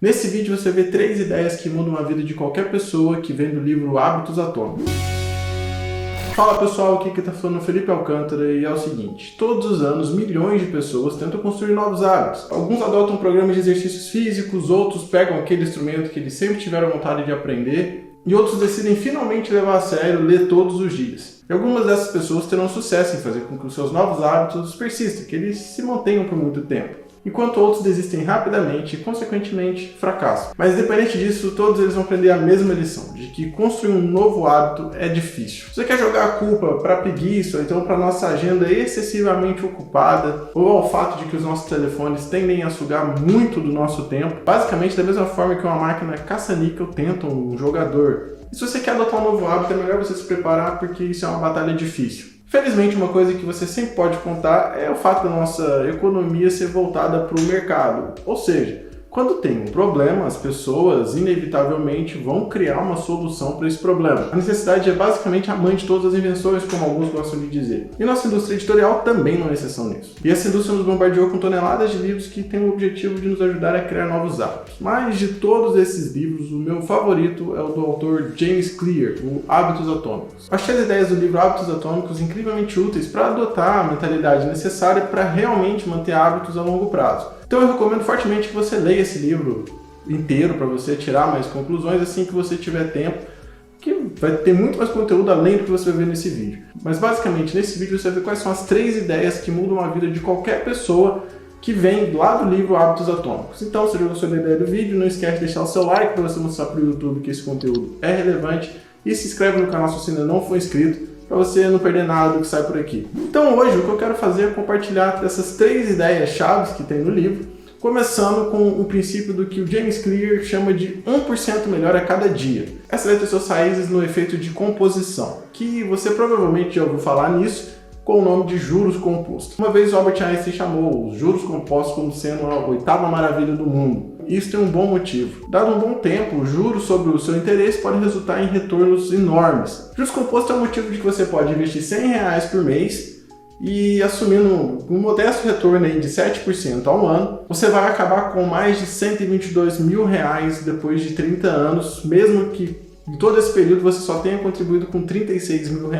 Nesse vídeo você vê 3 ideias que mudam a vida de qualquer pessoa que vem do livro Hábitos Atômicos. Fala pessoal, aqui que tá falando é o Felipe Alcântara e é o seguinte: todos os anos milhões de pessoas tentam construir novos hábitos. Alguns adotam programas de exercícios físicos, outros pegam aquele instrumento que eles sempre tiveram vontade de aprender e outros decidem finalmente levar a sério ler todos os dias. E algumas dessas pessoas terão sucesso em fazer com que os seus novos hábitos persistam, que eles se mantenham por muito tempo, enquanto outros desistem rapidamente e, consequentemente, fracassam. Mas, independente disso, todos eles vão aprender a mesma lição, de que construir um novo hábito é difícil. Você quer jogar a culpa para a preguiça, ou então para a nossa agenda excessivamente ocupada, ou ao fato de que os nossos telefones tendem a sugar muito do nosso tempo, basicamente da mesma forma que uma máquina caça-níquel tenta um jogador. E se você quer adotar um novo hábito, é melhor você se preparar, porque isso é uma batalha difícil. Felizmente, uma coisa que você sempre pode contar é o fato da nossa economia ser voltada para o mercado. Ou seja, quando tem um problema, as pessoas inevitavelmente vão criar uma solução para esse problema. A necessidade é basicamente a mãe de todas as invenções, como alguns gostam de dizer. E nossa indústria editorial também não é exceção nisso. E essa indústria nos bombardeou com toneladas de livros que têm o objetivo de nos ajudar a criar novos hábitos. Mas de todos esses livros, o meu favorito é o do autor James Clear, o Hábitos Atômicos. Achei as ideias do livro Hábitos Atômicos incrivelmente úteis para adotar a mentalidade necessária para realmente manter hábitos a longo prazo. Então eu recomendo fortemente que você leia esse livro inteiro para você tirar mais conclusões assim que você tiver tempo, que vai ter muito mais conteúdo além do que você vai ver nesse vídeo. Mas basicamente nesse vídeo você vai ver quais são as 3 ideias que mudam a vida de qualquer pessoa que vem lá do livro Hábitos Atômicos. Então, se você gostou da ideia do vídeo, não esquece de deixar o seu like para você mostrar para o YouTube que esse conteúdo é relevante e se inscreve no canal se você ainda não for inscrito, para você não perder nada do que sai por aqui. Então hoje o que eu quero fazer é compartilhar essas 3 ideias chaves que tem no livro, começando com o princípio do que o James Clear chama de 1% melhor a cada dia. Essa vai ter suas raízes no efeito de composição, que você provavelmente já ouviu falar nisso, com o nome de juros compostos. Uma vez Albert Einstein chamou os juros compostos como sendo a 8ª maravilha do mundo. Isso tem um bom motivo. Dado um bom tempo, os juros sobre o seu interesse podem resultar em retornos enormes. Juros compostos é o motivo de que você pode investir R$100 por mês e, assumindo um modesto retorno aí de 7% ao ano, você vai acabar com mais de R$122 mil depois de 30 anos, mesmo que em todo esse período você só tenha contribuído com R$36 mil.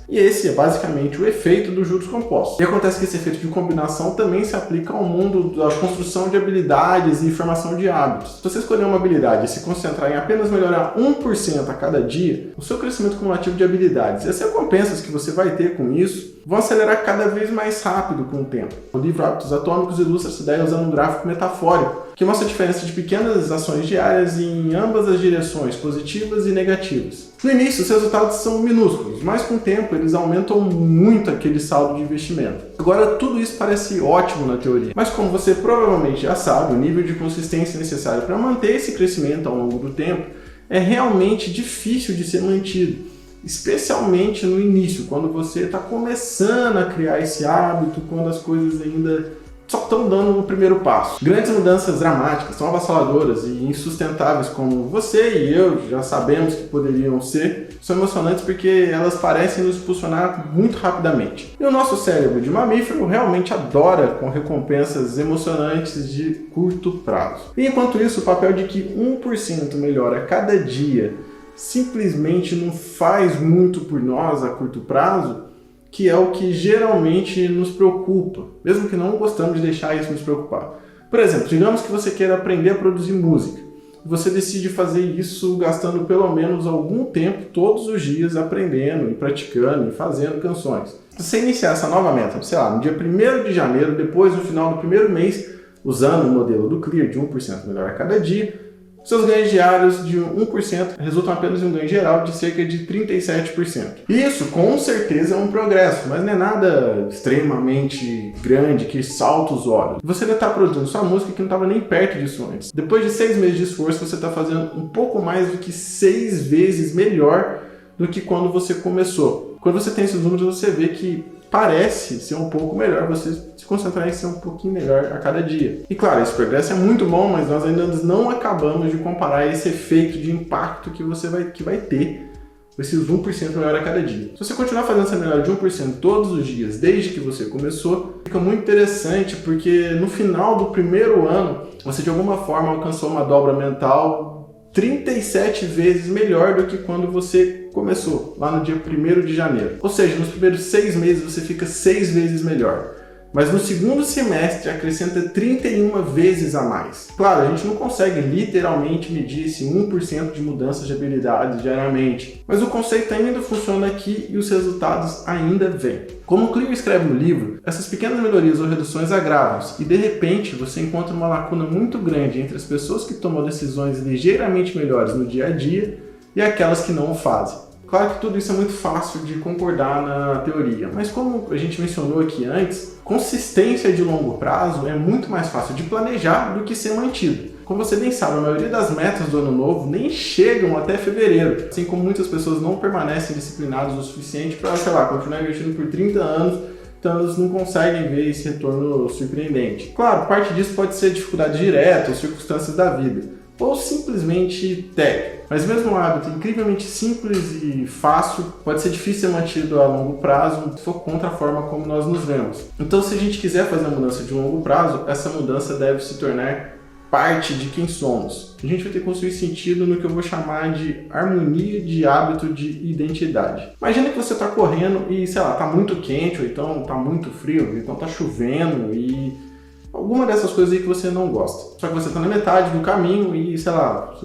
E esse é basicamente o efeito dos juros compostos. E acontece que esse efeito de combinação também se aplica ao mundo da construção de habilidades e formação de hábitos. Se você escolher uma habilidade e se concentrar em apenas melhorar 1% a cada dia, o seu crescimento cumulativo de habilidades e as recompensas que você vai ter com isso vão acelerar cada vez mais rápido com o tempo. O livro Hábitos Atômicos ilustra essa ideia usando um gráfico metafórico, que mostra a diferença de pequenas ações diárias em ambas as direções, positivas e negativas. No início, os resultados são minúsculos, mas com o tempo eles aumentam muito aquele saldo de investimento. Agora, tudo isso parece ótimo na teoria, mas como você provavelmente já sabe, o nível de consistência necessário para manter esse crescimento ao longo do tempo é realmente difícil de ser mantido, especialmente no início, quando você está começando a criar esse hábito, quando as coisas ainda só estão dando o primeiro passo. Grandes mudanças dramáticas, tão avassaladoras e insustentáveis como você e eu já sabemos que poderiam ser, são emocionantes porque elas parecem nos impulsionar muito rapidamente. E o nosso cérebro de mamífero realmente adora com recompensas emocionantes de curto prazo. E enquanto isso, o papel de que 1% melhora a cada dia simplesmente não faz muito por nós a curto prazo, que é o que geralmente nos preocupa, mesmo que não gostamos de deixar isso nos preocupar. Por exemplo, digamos que você queira aprender a produzir música, e você decide fazer isso gastando pelo menos algum tempo todos os dias aprendendo e praticando e fazendo canções. Se você iniciar essa nova meta, sei lá, no dia 1º de janeiro, depois no final do primeiro mês, usando o modelo do Clear de 1% melhor a cada dia, seus ganhos diários de 1% resultam apenas em um ganho geral de cerca de 37%. Isso, com certeza, é um progresso, mas não é nada extremamente grande que salta os olhos. Você ainda está produzindo sua música que não estava nem perto disso antes. Depois de 6 meses de esforço, você está fazendo um pouco mais do que 6 vezes melhor do que quando você começou. Quando você tem esses números, você vê que parece ser um pouco melhor você se concentrar em ser um pouquinho melhor a cada dia. E claro, esse progresso é muito bom, mas nós ainda não acabamos de comparar esse efeito de impacto que vai ter esses 1% melhor a cada dia. Se você continuar fazendo essa melhora de 1% todos os dias, desde que você começou, fica muito interessante, porque no final do primeiro ano, você de alguma forma alcançou uma dobra mental 37 vezes melhor do que quando você começou, lá no dia 1º de janeiro. Ou seja, nos primeiros 6 meses você fica 6 vezes melhor. Mas no segundo semestre acrescenta 31 vezes a mais. Claro, a gente não consegue literalmente medir esse 1% de mudanças de habilidades diariamente, mas o conceito ainda funciona aqui e os resultados ainda vêm. Como o Clear escreve no livro, essas pequenas melhorias ou reduções agravam-se e de repente você encontra uma lacuna muito grande entre as pessoas que tomam decisões ligeiramente melhores no dia a dia e aquelas que não o fazem. Claro que tudo isso é muito fácil de concordar na teoria, mas como a gente mencionou aqui antes, consistência de longo prazo é muito mais fácil de planejar do que ser mantido. Como você bem sabe, a maioria das metas do ano novo nem chegam até fevereiro, assim como muitas pessoas não permanecem disciplinadas o suficiente para, continuar investindo por 30 anos, então eles não conseguem ver esse retorno surpreendente. Claro, parte disso pode ser dificuldade direta ou circunstâncias da vida, ou simplesmente técnico. Mas mesmo um hábito incrivelmente simples e fácil pode ser difícil ser mantido a longo prazo se for contra a forma como nós nos vemos. Então, se a gente quiser fazer uma mudança de longo prazo, essa mudança deve se tornar parte de quem somos. A gente vai ter que construir sentido no que eu vou chamar de harmonia de hábito de identidade. Imagina que você está correndo e, está muito quente, ou então está muito frio, ou então está chovendo e alguma dessas coisas aí que você não gosta. Só que você está na metade do caminho e, você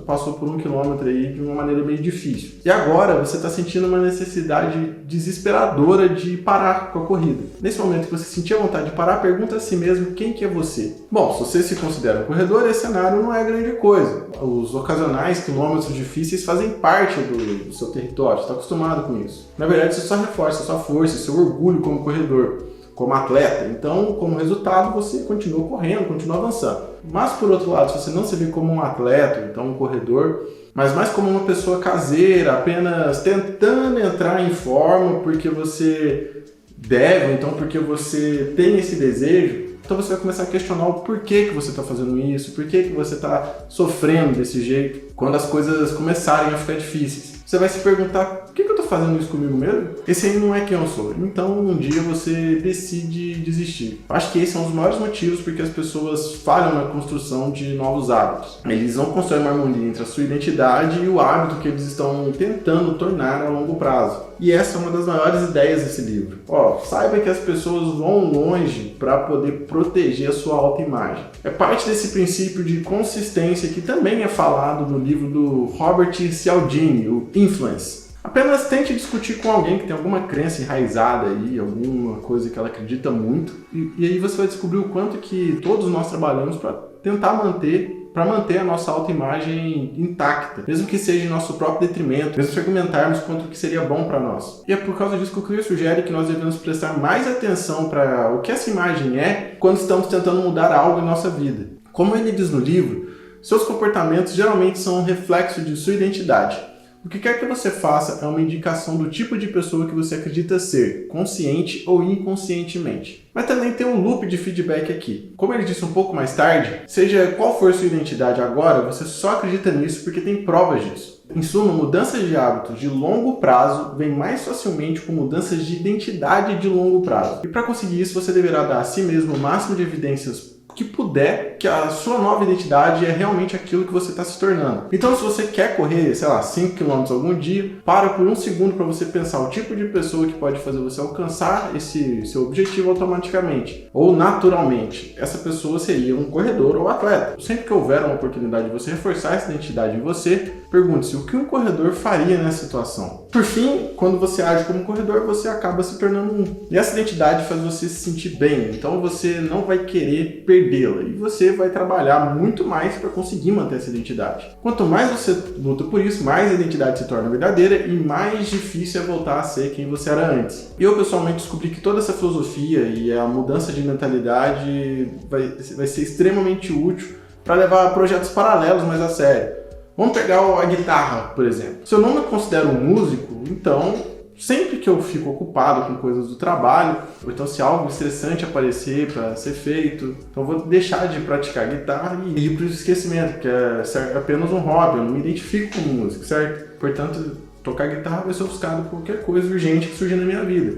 passou por 1 quilômetro aí de uma maneira meio difícil. E agora você está sentindo uma necessidade desesperadora de parar com a corrida. Nesse momento que você sentir a vontade de parar, pergunta a si mesmo quem que é você. Bom, se você se considera um corredor, esse cenário não é grande coisa. Os ocasionais quilômetros difíceis fazem parte do seu território, você está acostumado com isso. Na verdade, isso só reforça a sua força, seu orgulho como corredor, como atleta. Então, como resultado, você continua correndo, continua avançando. Mas, por outro lado, se você não se vê como um atleta, então um corredor, mas mais como uma pessoa caseira, apenas tentando entrar em forma porque você deve, então porque você tem esse desejo, então você vai começar a questionar o porquê que você está fazendo isso, por que você está sofrendo desse jeito, quando as coisas começarem a ficar difíceis. Você vai se perguntar, por que eu estou fazendo isso comigo mesmo? Esse aí não é quem eu sou. Então, um dia você decide desistir. Acho que esse é um dos maiores motivos porque as pessoas falham na construção de novos hábitos. Eles não constroem uma harmonia entre a sua identidade e o hábito que eles estão tentando tornar a longo prazo. E essa é uma das maiores ideias desse livro. Saiba que as pessoas vão longe para poder proteger a sua autoimagem. É parte desse princípio de consistência que também é falado no livro do Robert Cialdini, o Influence. Apenas tente discutir com alguém que tem alguma crença enraizada aí, alguma coisa que ela acredita muito, e aí você vai descobrir o quanto que todos nós trabalhamos para tentar manter a nossa autoimagem intacta, mesmo que seja em nosso próprio detrimento, mesmo se argumentarmos contra o que seria bom para nós. E é por causa disso que o Clear sugere que nós devemos prestar mais atenção para o que essa imagem é quando estamos tentando mudar algo em nossa vida. Como ele diz no livro, seus comportamentos geralmente são um reflexo de sua identidade. O que quer que você faça é uma indicação do tipo de pessoa que você acredita ser, consciente ou inconscientemente. Mas também tem um loop de feedback aqui. Como ele disse um pouco mais tarde, seja qual for sua identidade agora, você só acredita nisso porque tem provas disso. Em suma, mudanças de hábitos de longo prazo vêm mais facilmente com mudanças de identidade de longo prazo. E para conseguir isso, você deverá dar a si mesmo o máximo de evidências que puder, que a sua nova identidade é realmente aquilo que você está se tornando. Então, se você quer correr, 5 km algum dia, para por um segundo para você pensar o tipo de pessoa que pode fazer você alcançar esse seu objetivo automaticamente, ou naturalmente. Essa pessoa seria um corredor ou atleta. Sempre que houver uma oportunidade de você reforçar essa identidade em você, pergunte-se o que um corredor faria nessa situação. Por fim, quando você age como um corredor, você acaba se tornando um. E essa identidade faz você se sentir bem, então você não vai querer perdê-la e você vai trabalhar muito mais para conseguir manter essa identidade. Quanto mais você luta por isso, mais a identidade se torna verdadeira e mais difícil é voltar a ser quem você era antes. E eu pessoalmente descobri que toda essa filosofia e a mudança de mentalidade vai ser extremamente útil para levar projetos paralelos mais a sério. Vamos pegar a guitarra, por exemplo. Se eu não me considero um músico, então sempre que eu fico ocupado com coisas do trabalho, ou então se algo estressante aparecer para ser feito, então eu vou deixar de praticar guitarra e ir para o esquecimento, que é apenas um hobby, eu não me identifico como músico, certo? Portanto, tocar guitarra vai ser ofuscado por qualquer coisa urgente que surja na minha vida.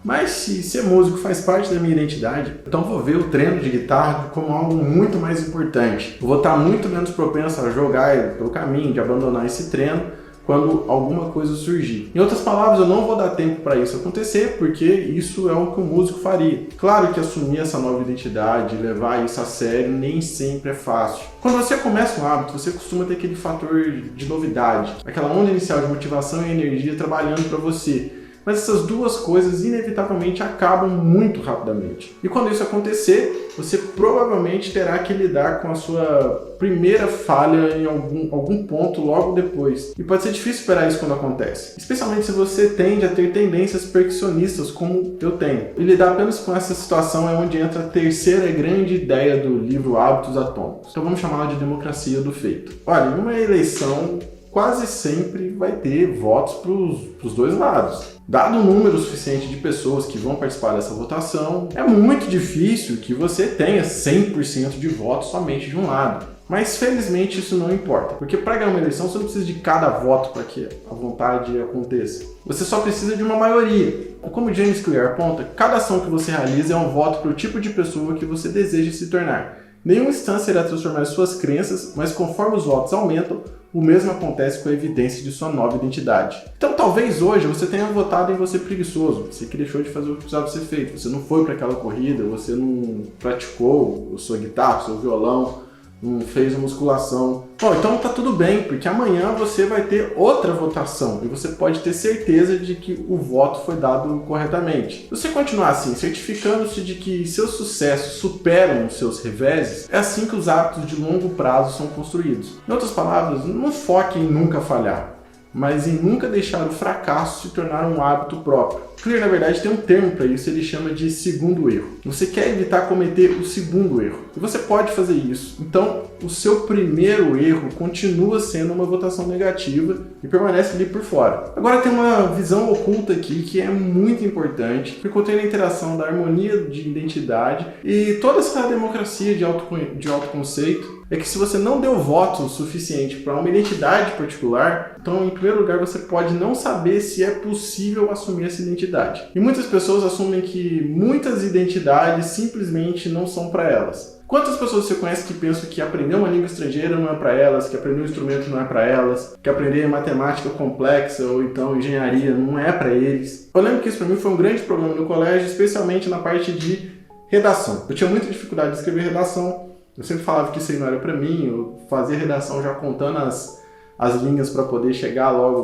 Mas se ser músico faz parte da minha identidade, então vou ver o treino de guitarra como algo muito mais importante. Eu vou estar muito menos propenso a jogar pelo caminho, de abandonar esse treino quando alguma coisa surgir. Em outras palavras, eu não vou dar tempo para isso acontecer, porque isso é o que o músico faria. Claro que assumir essa nova identidade, levar isso a sério, nem sempre é fácil. Quando você começa um hábito, você costuma ter aquele fator de novidade, aquela onda inicial de motivação e energia trabalhando para você. Mas essas duas coisas inevitavelmente acabam muito rapidamente. E quando isso acontecer, você provavelmente terá que lidar com a sua primeira falha em algum ponto logo depois. E pode ser difícil esperar isso quando acontece, especialmente se você tende a ter tendências perfeccionistas como eu tenho. E lidar apenas com essa situação é onde entra a terceira grande ideia do livro Hábitos Atômicos. Então vamos chamá-la de democracia do feito. Olha, em uma eleição quase sempre vai ter votos para os dois lados. Dado o número suficiente de pessoas que vão participar dessa votação, é muito difícil que você tenha 100% de votos somente de um lado. Mas felizmente isso não importa, porque para ganhar uma eleição você não precisa de cada voto para que a vontade aconteça. Você só precisa de uma maioria. Como James Clear aponta, cada ação que você realiza é um voto para o tipo de pessoa que você deseja se tornar. Nenhuma instância irá transformar suas crenças, mas conforme os votos aumentam, o mesmo acontece com a evidência de sua nova identidade. Então talvez hoje você tenha votado em você preguiçoso, você que deixou de fazer o que precisava ser feito, você não foi para aquela corrida, você não praticou a sua guitarra, o seu violão, não fez a musculação. Bom, então tá tudo bem, porque amanhã você vai ter outra votação e você pode ter certeza de que o voto foi dado corretamente. Se você continuar assim, certificando-se de que seus sucessos superam os seus reveses, é assim que os hábitos de longo prazo são construídos. Em outras palavras, não foque em nunca falhar, mas em nunca deixar o fracasso se tornar um hábito próprio. Clear, na verdade, tem um termo para isso, ele chama de segundo erro. Você quer evitar cometer o segundo erro, e você pode fazer isso. Então, o seu primeiro erro continua sendo uma votação negativa e permanece ali por fora. Agora tem uma visão oculta aqui que é muito importante, porque contém a interação da harmonia de identidade e toda essa democracia de autoconceito. É que se você não deu voto suficiente para uma identidade particular, então em primeiro lugar você pode não saber se é possível assumir essa identidade. E muitas pessoas assumem que muitas identidades simplesmente não são para elas. Quantas pessoas você conhece que pensam que aprender uma língua estrangeira não é para elas, que aprender um instrumento não é para elas, que aprender matemática complexa ou então engenharia não é para eles? Eu lembro que isso para mim foi um grande problema no colégio, especialmente na parte de redação. Eu tinha muita dificuldade de escrever redação. Eu sempre falava que isso aí não era para mim, eu fazia redação já contando as linhas para poder chegar logo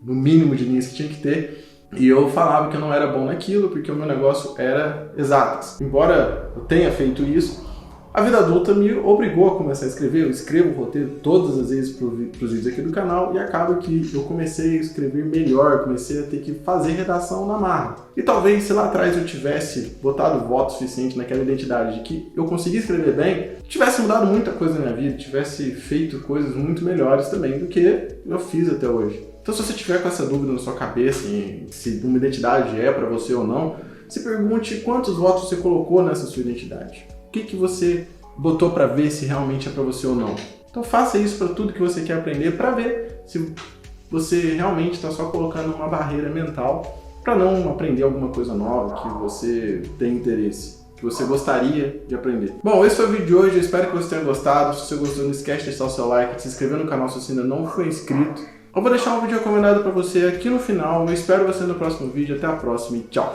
no mínimo de linhas que tinha que ter. E eu falava que eu não era bom naquilo, porque o meu negócio era exatas. Embora eu tenha feito isso, a vida adulta me obrigou a começar a escrever. Eu escrevo o roteiro todas as vezes para os vídeos aqui do canal e acaba que eu comecei a escrever melhor, comecei a ter que fazer redação na marra. E talvez se lá atrás eu tivesse botado voto suficiente naquela identidade de que eu conseguia escrever bem, tivesse mudado muita coisa na minha vida, tivesse feito coisas muito melhores também do que eu fiz até hoje. Então se você tiver com essa dúvida na sua cabeça, se uma identidade é para você ou não, se pergunte quantos votos você colocou nessa sua identidade. O que você botou para ver se realmente é para você ou não. Então faça isso para tudo que você quer aprender, para ver se você realmente está só colocando uma barreira mental para não aprender alguma coisa nova que você tem interesse, que você gostaria de aprender. Bom, esse foi o vídeo de hoje, eu espero que você tenha gostado. Se você gostou, não esquece de deixar o seu like, de se inscrever no canal se você ainda não for inscrito. Eu vou deixar um vídeo recomendado para você aqui no final. Eu espero você no próximo vídeo. Até a próxima e tchau!